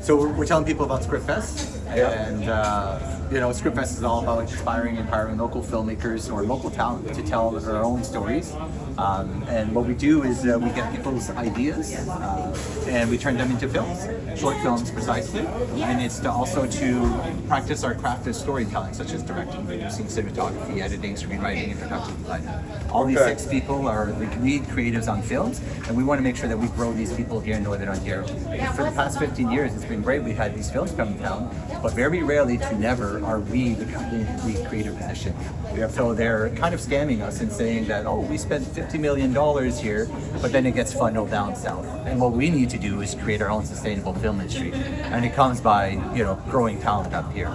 So we're telling people about SCRIPTFEST, and SCRIPTFEST is all about inspiring, empowering local filmmakers or local talent to tell their own stories. And what we do is we get people's ideas and we turn them into films, short films precisely. And it's also to practice our craft of storytelling, such as directing, producing, cinematography, editing, screenwriting, and production design. All these 6 people are the lead creatives on films, and we want to make sure that we grow these people here in Northern Ontario. For the past 15 years, it's been great. We've had these films come to town, but very rarely to never are we the company in the creative position. So they're kind of scamming us and saying that, oh, we spent $50 million here, but then it gets funneled down south. And what we need to do is create our own sustainable film industry. And it comes by, growing talent up here.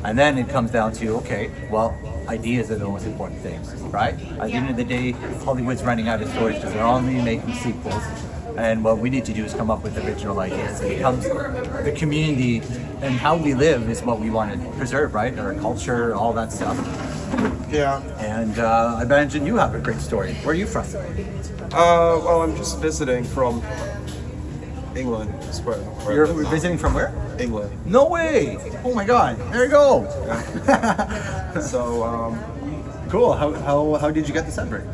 And then it comes down to, okay, well, ideas are the most important things, right? At the end of the day, Hollywood's running out of stories because they're only making sequels. And what we need to do is come up with original ideas. It becomes the community and how we live is what we want to preserve, right? Our culture, all that stuff. Yeah. And I imagine you have a great story. Where are you from? Well, I'm just visiting from England. You're visiting from where? England. No way! Oh my God! There you go. Yeah. So, cool. How did you get the Sudbury?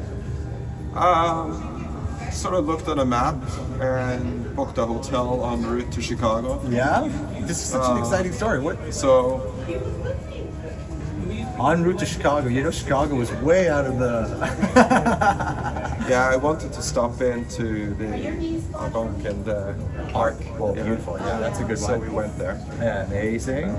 Sort of looked at a map and booked a hotel en route to Chicago. Yeah. This is such an exciting story. What? So. En route to Chicago. Chicago was way out of the... Yeah, I wanted to stop into the Algonquin Park. Well, beautiful. Yeah, that's a good one. So we went there. Yeah, amazing.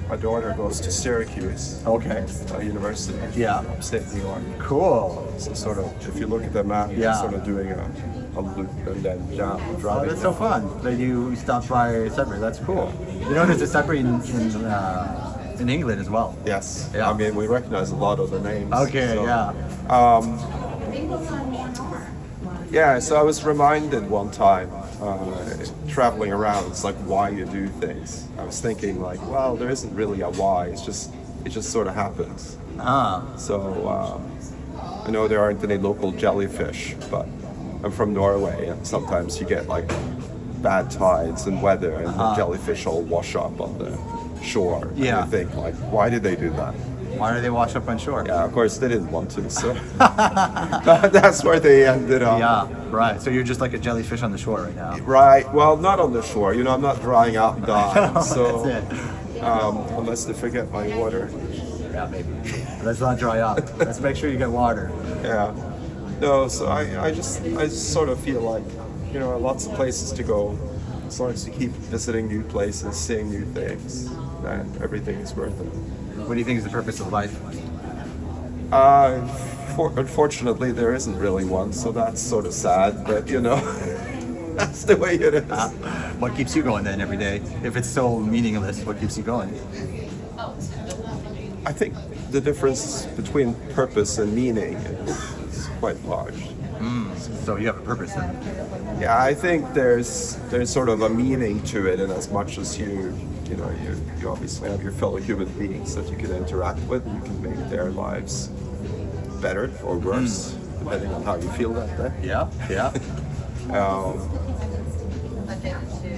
My daughter goes to Syracuse. Okay. University. Yeah. Upstate New York. Cool. So sort of, if you look at the map, you're sort of doing a loop and then driving. Oh, that's so fun that you stopped by Sudbury. That's cool. There's a Sudbury in England as well. Yes. Yeah. I mean, we recognize a lot of the names. Okay, so, yeah. Yeah, so I was reminded one time, traveling around, it's like why you do things. I was thinking like, well, there isn't really a why, it just sort of happens. So, I know there aren't any local jellyfish, but I'm from Norway, and sometimes you get like bad tides and weather, and the jellyfish all wash up on the shore. Yeah. And you think like, why did they do that? Why do they wash up on shore? Yeah, of course they didn't want to, so that's where they ended up. Yeah, right. So you're just like a jellyfish on the shore right now. Right. Well, not on the shore. I'm not drying out and dying. So that's it. Unless they forget my water. Yeah, maybe. Let's not dry out. Let's make sure you get water. Yeah. No. So I just sort of feel like lots of places to go. As long as you keep visiting new places, seeing new things, then everything is worth it. What do you think is the purpose of life? Unfortunately, there isn't really one, so that's sort of sad, but that's the way it is. What keeps you going then every day? If it's so meaningless, what keeps you going? I think the difference between purpose and meaning is quite large. So you have a purpose then? Yeah, I think there's sort of a meaning to it, in as much as you obviously have your fellow human beings that you can interact with. You can make their lives better or worse, depending on how you feel that day. Yeah.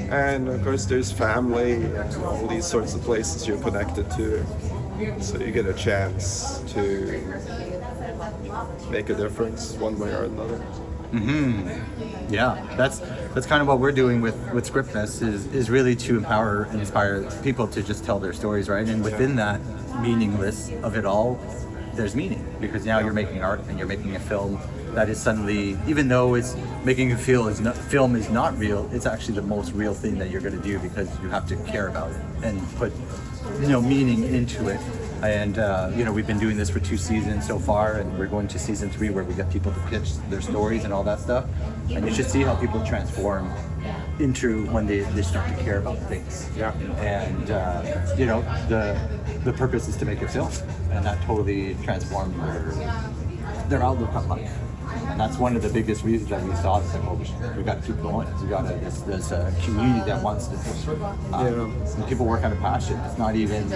And of course there's family and all these sorts of places you're connected to. So you get a chance to make a difference one way or another. Yeah, that's kind of what we're doing with SCRIPTFEST is really to empower and inspire people to just tell their stories, right? And within that meaningless of it all, there's meaning, because now you're making art and you're making a film that is suddenly, even though it's making a film is not real, it's actually the most real thing that you're going to do, because you have to care about it and put meaning into it. And we've been doing this for 2 seasons so far, and we're going to season 3 where we get people to pitch their stories and all that stuff. And you should see how people transform into when they start to care about things. Yeah. And the purpose is to make a film, and that totally transformed their outlook on life. And that's one of the biggest reasons that we saw this. Like, oh, we got to keep going. We got this community that wants to. And people work out of passion. It's not even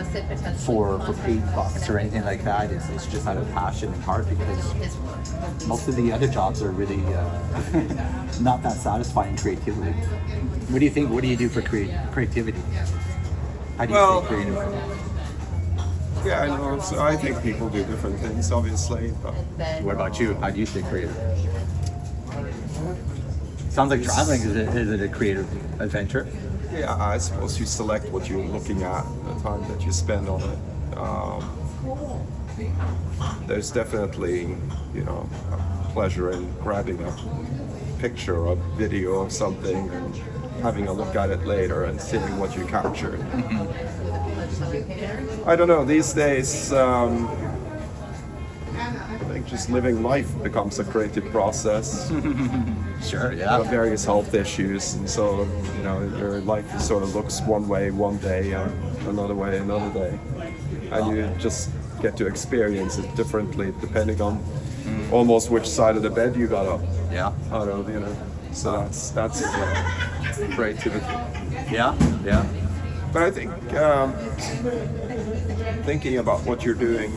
for paid bucks or anything like that. It's just out of passion and heart, because most of the other jobs are really not that satisfying creatively. What do you think? What do you do for creativity? How do you stay creative? Yeah, I know. So I think people do different things, obviously. But What about you? How do you stay creative? Sounds like traveling is it a creative adventure? yeah, I suppose you select what you're looking at, the time that you spend on it. There's definitely, a pleasure in grabbing a picture or video of something and having a look at it later and seeing what you captured. I don't know, these days, I think just living life becomes a creative process. Sure, You have various health issues, and so, your life sort of looks one way one day and another way another day. And you just get to experience it differently depending on almost which side of the bed you got up. Yeah. Out of, So that's creativity. Yeah. Yeah. But I think thinking about what you're doing,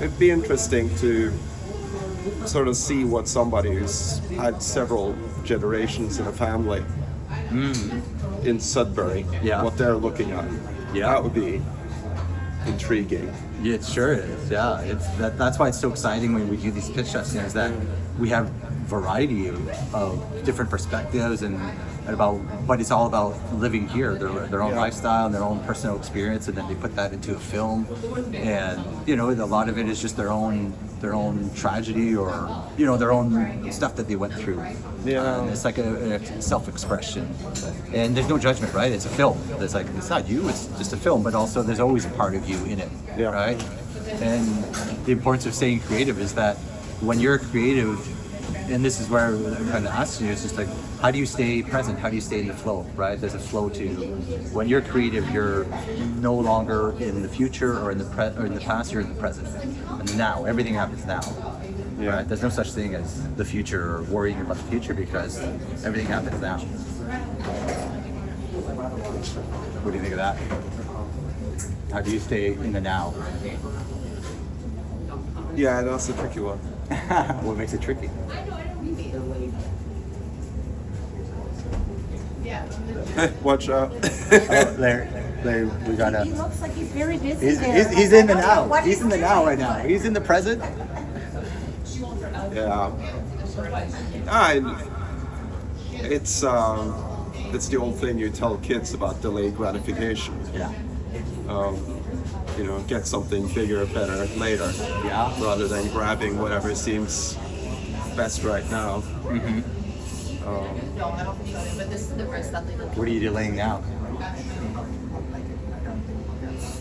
it'd be interesting to sort of see what somebody who's had several generations in a family in Sudbury, what they're looking at. Yeah. That would be intriguing. Yeah, it sure is. Yeah, that's why it's so exciting when we do these pitch sessions, that we have variety of different perspectives but it's all about living here, their own lifestyle and their own personal experience, and then they put that into a film, and a lot of it is just their own tragedy or their own stuff that they went through. And it's like a self-expression, and there's no judgment, right? It's a film. It's like, it's not you, it's just a film, but also there's always a part of you in it, right? And the importance of staying creative is that when you're creative, and this is where I'm kind of asking you, it's just like, how do you stay present? How do you stay in the flow, right? There's a flow to, when you're creative, you're no longer in the future or in the past, you're in the present. And now, everything happens now. Yeah. Right? There's no such thing as the future or worrying about the future, because everything happens now. What do you think of that? How do you stay in the now? Yeah, that's a tricky one. What makes it tricky? Watch out. Larry, we gotta. He looks like he's very busy He's there. in the now. What He's is in the he now doing? right now. He's in the present. Yeah. It's the old thing you tell kids about delayed gratification. Yeah. Get something bigger, better later. Yeah. Rather than grabbing whatever seems best right now. What are you delaying now?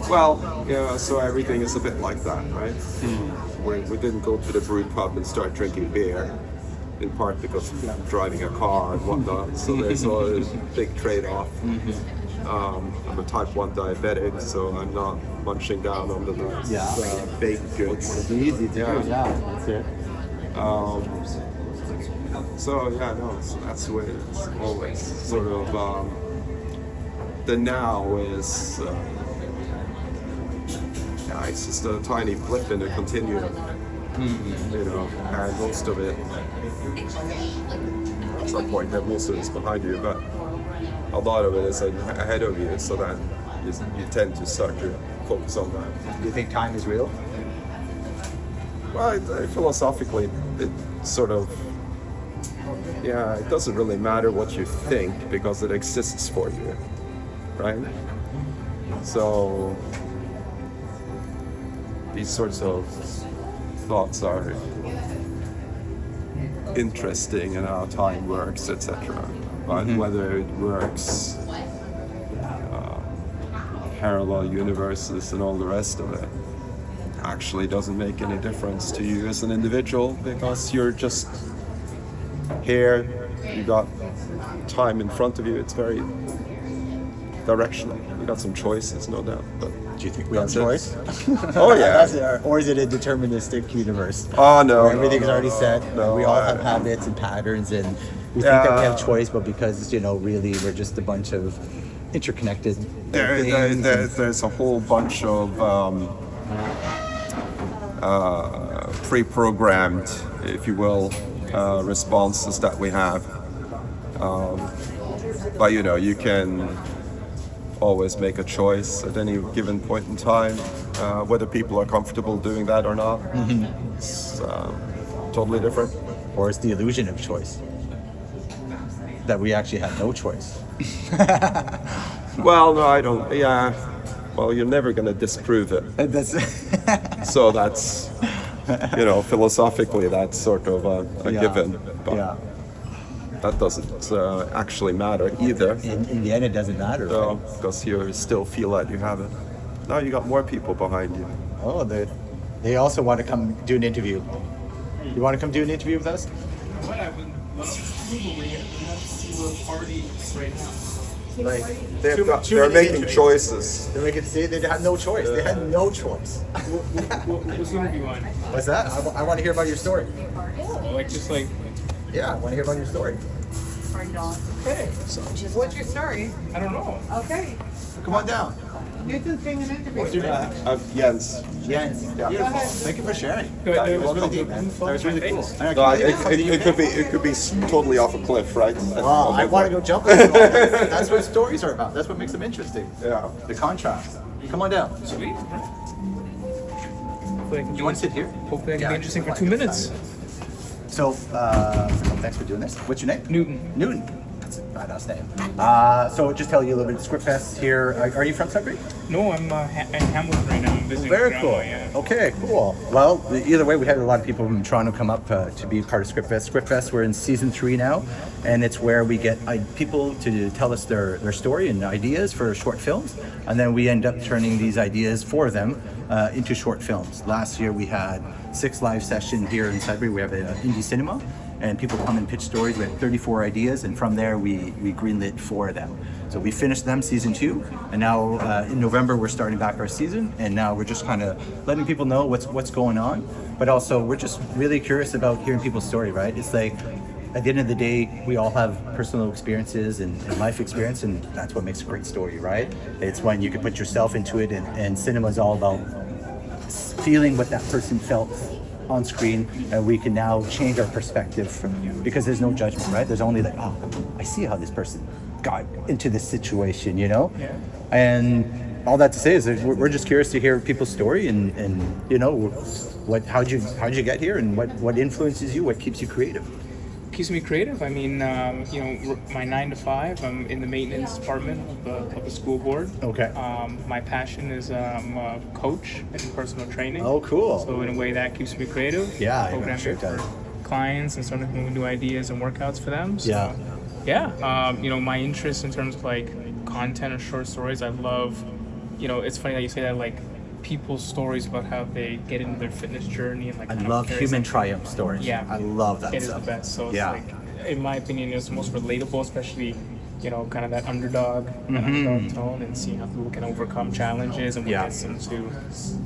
Well, so everything is a bit like that, right? We didn't go to the brew pub and start drinking beer, in part because I'm driving a car and whatnot, so there's a big trade-off. I'm a type 1 diabetic, so I'm not munching down on the baked goods. It's easy to do. Yeah, that's it. So that's the way it's always sort of. The now is it's just a tiny blip in the continuum, and most of it. At some point, most of it's behind you, but a lot of it is ahead of you, so that you tend to start to focus on that. Do you think time is real? Well, philosophically, it sort of. Yeah, it doesn't really matter what you think because it exists for you, right? So these sorts of thoughts are interesting and how time works, etc. But whether it works, parallel universes and all the rest of it, actually doesn't make any difference to you as an individual, because you're just here, you got time in front of you, it's very directional. You got some choices, no doubt, but Do you think we have That's it. choice? Oh, yeah. Or is it a deterministic universe? Oh, no. Where everything's already set. No, we all have habits and patterns, and we think that we have choice, but because really we're just a bunch of interconnected things. There's a whole bunch of pre-programmed, if you will, responses that we have. But you can always make a choice at any given point in time, whether people are comfortable doing that or not. It's totally different. Or it's the illusion of choice. That we actually have no choice. Well, no, I don't. Yeah. Well, you're never going to disprove it. And that's So that's, philosophically, that's sort of a given. But that doesn't actually matter either. In the end, it doesn't matter. No, Right? because you still feel that you have it. Now you got more people behind you. Oh, they also want to come do an interview. You want to come do an interview with us? What I would love to do, but we have to see where party right now. Like They're making choices. They make it see they had no choice. They had no choice. What's the interview on? What's that? I want to hear about your story. Like, Yeah, I want to hear about your story. okay, What's your story? I don't know. Okay. Come on down. Nathan's being an interview. Jens. Jens. Beautiful. Thank you for sharing. Good. That was really deep, man. That was really cool. No, it could be totally off a cliff, right? Oh, I want to go jump. That's what stories are about. That's what makes them interesting. Yeah. The contrast. Come on down. Sweet. You want to sit here? Hopefully I can Yeah, be interesting for like 2 it. minutes. So, thanks for doing this. What's your name? Newton. Newton. That's a badass name. So, just tell you a little bit of SCRIPTFEST here. Are you from Sudbury? No, I'm in Hamilton right now. I'm visiting Very my cool. grandma, yeah. Okay, cool. Well, either way, we had a lot of people from Toronto come up to be part of SCRIPTFEST. SCRIPTFEST, we're in season 3 now, and it's where we get people to tell us their story and ideas for short films, and then we end up turning these ideas for them into short films. Last year we had 6 live sessions here in Sudbury. We have an indie cinema, and people come and pitch stories. We had 34 ideas, and from there we greenlit 4 of them. So we finished them season 2, and now in November we're starting back our season, and now we're just kind of letting people know what's going on, but also we're just really curious about hearing people's story, right? It's like at the end of the day, we all have personal experiences and life experience, and that's what makes a great story, right? It's when you can put yourself into it, and cinema is all about feeling what that person felt on screen, and we can now change our perspective from you because there's no judgment, right? There's only like, oh, I see how this person got into this situation, Yeah. And all that to say is that we're just curious to hear people's story and how'd you get here, and what influences you, what keeps you creative. Keeps me creative. I mean, my 9 to 5, I'm in the maintenance department of the school board. Okay. My passion is I'm a coach in personal training. Oh, cool. So in a way that keeps me creative. Yeah, I'm Programming sure it does. for clients and starting to new ideas and workouts for them. So, Yeah. Yeah. My interest in terms of like content or short stories, I love. It's funny that you say that, like people's stories about how they get into their fitness journey and like. I kind of love carry human something. triumph stories. Yeah, I love that It is stuff. the best. So it's Yeah. like, in my opinion, it's the most relatable, especially kind of that underdog, tone, and seeing how people can overcome challenges and what Yeah. gets them to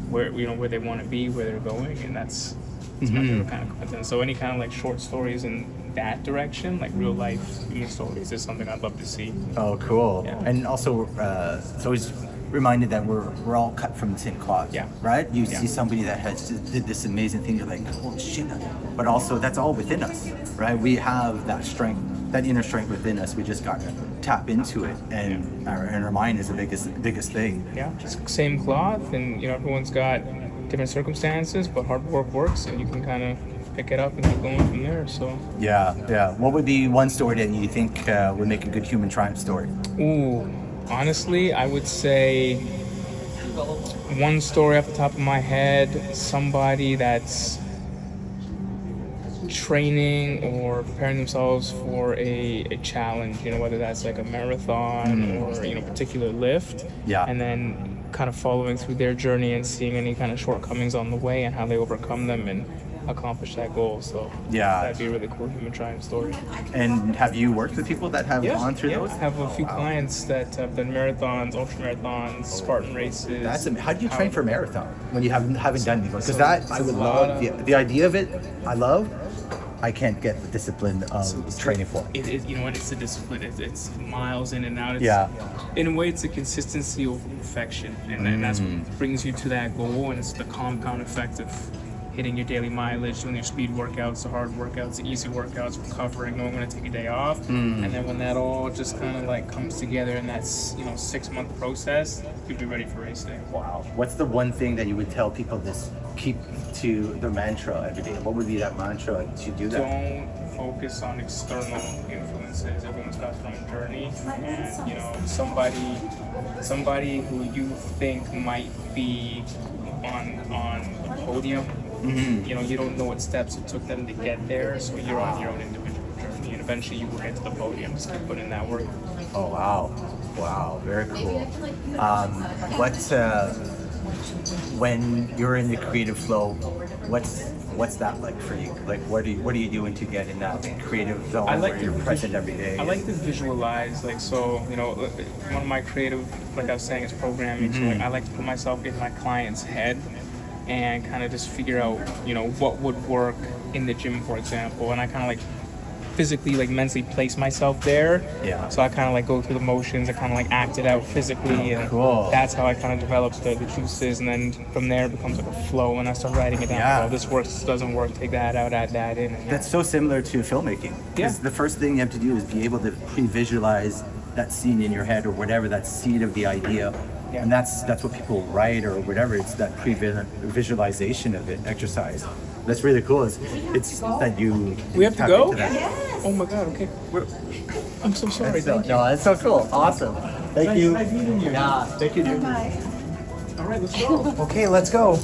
where where they want to be, where they're going, and that's my favorite kind of content. So any kind of like short stories in that direction, like real life human stories, is something I'd love to see. Oh, cool. Yeah. And also, it's always reminded that we're all cut from the same cloth. Yeah. Right? You Yeah. see somebody that has did this amazing thing, you're like, holy shit. But also, that's all within us, right? We have that strength, that inner strength within us. We just got to tap into it, and our mind is the biggest thing. Yeah, just same cloth, and everyone's got different circumstances, but hard work works, and you can kind of pick it up and keep going from there. So, Yeah. What would be one story that you think would make a good human triumph story? ooh, honestly, I would say one story off the top of my head: somebody that's training or preparing themselves for a challenge, whether that's like a marathon or particular lift, Yeah. and then kind of following through their journey and seeing any kind of shortcomings on the way and how they overcome them, and accomplish that goal. So Yeah. that'd be a really cool human triumph story. And have you worked with people that have gone through those? I have a few clients that have done marathons, ultra marathons, Spartan races. How do you train for a marathon when you haven't done these? Because I would a lot love of- the idea of it. I love. I can't get the discipline of training for it. You know what? It's a discipline. It's miles in and out. It's, Yeah. In a way, it's a consistency over perfection, and that's what brings you to that goal. And it's the compound effect of hitting your daily mileage, doing your speed workouts, the hard workouts, the easy workouts, recovering, knowing when to take a day off, and then when that all just kind of like comes together in that 6-month process, you'll be ready for race day. Wow. What's the one thing that you would tell people this keep to the mantra every day? What would be that mantra to do that? Don't focus on external influences. Everyone's got their own journey, and somebody who you think might be on the podium. You don't know what steps it took them to get there, so you're on your own individual journey, and eventually you will get to the podium. Just keep putting in that work. Oh wow, very cool. When you're in the creative flow, what's that like for you? Like, what are you doing to get in that creative zone where you're present every day? I like to visualize, one of my creative, like I was saying, is programming. So I like to put myself in my client's head and kind of just figure out, what would work in the gym, for example. And I kind of like physically, like mentally place myself there. Yeah. So I kind of like go through the motions. I kind of like act it out physically, and Cool. that's how I kind of develop the juices. And then from there it becomes like a flow, and I start writing it down. Yeah. Oh, this works, this doesn't work. Take that out, add that in. And That's so similar to filmmaking. Because Yeah. the first thing you have to do is be able to pre-visualize that scene in your head or whatever, that seed of the idea. Yeah. And that's what people write or whatever. It's that pre-visualization of it, exercise. That's really cool. It's that you we have to tap go. into that. Oh my God. Okay. I'm so sorry. So, Thank you. no, that's so cool. Awesome. Thank you. Nice meeting you. Yeah, thank you, dude. All right, let's go. Okay, let's go.